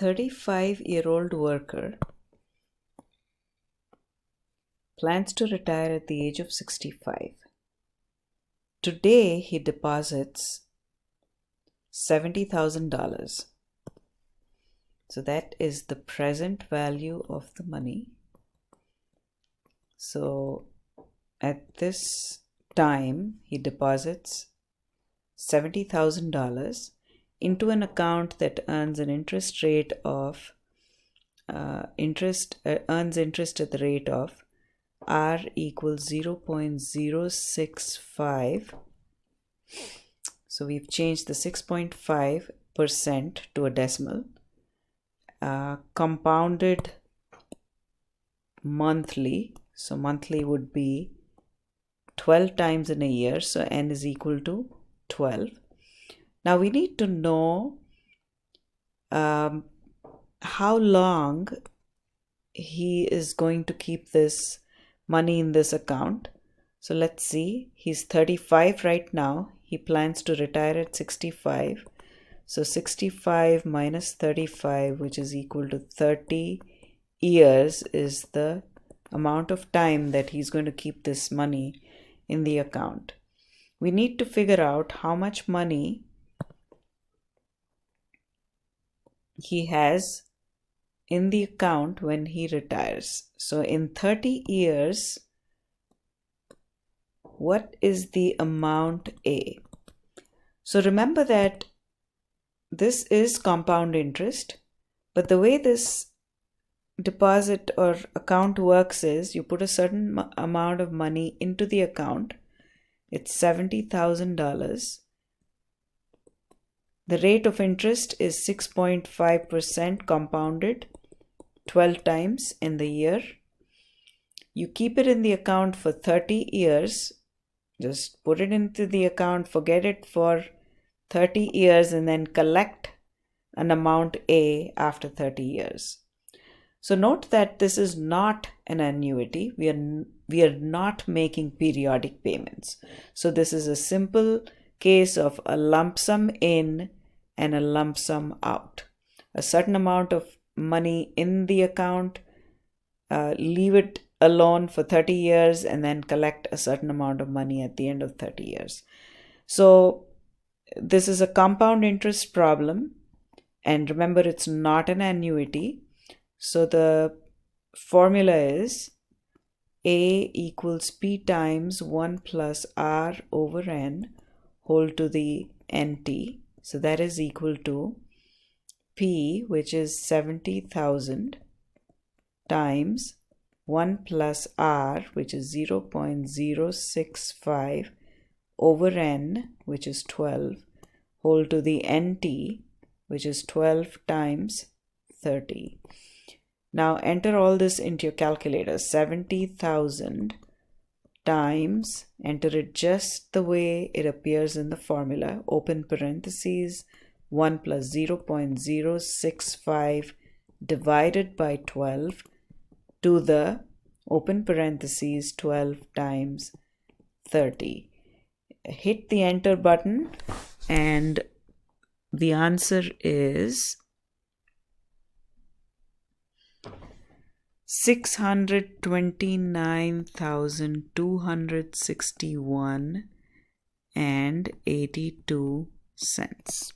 35-year-old worker plans to retire at the age of 65. Today, he deposits $70,000. So that is the present value of the money. So at this time, he deposits $70,000 into an account that earns an interest rate of earns interest at the rate of R equals 0.065. So we've changed the 6.5% to a decimal. Compounded monthly. So monthly would be 12 times in a year. So n is equal to 12. Now we need to know how long he is going to keep this money in this account. So let's see, he's 35 right now. He plans to retire at 65. So 65 minus 35, which is equal to 30 years, is the amount of time that he's going to keep this money in the account. We need to figure out how much money he has in the account when he retires. So in 30 years, what is the amount A? So remember that this is compound interest, but the way this deposit or account works is you put a certain amount of money into the account. It's $70,000. The rate of interest is 6.5% compounded 12 times in the year. You keep it in the account for 30 years. Just put it into the account, forget it for 30 years, and then collect an amount A after 30 years. So note that this is not an annuity. We are not making periodic payments. So this is a simple case of a lump sum in and a lump sum out. A certain amount of money in the account, leave it alone for 30 years, and then collect a certain amount of money at the end of 30 years. So this is a compound interest problem, and remember, it's not an annuity. So the formula is A equals P times 1 plus R over N whole to the NT. So that is equal to P, which is 70,000, times 1 plus R, which is 0.065 over N, which is 12, whole to the NT, which is 12 times 30. Now enter all this into your calculator. 70,000 times, enter it just the way it appears in the formula, open parentheses, 1 plus 0.065 divided by 12 to the open parentheses 12 times 30. Hit the enter button and the answer is 629,261 and 82 cents.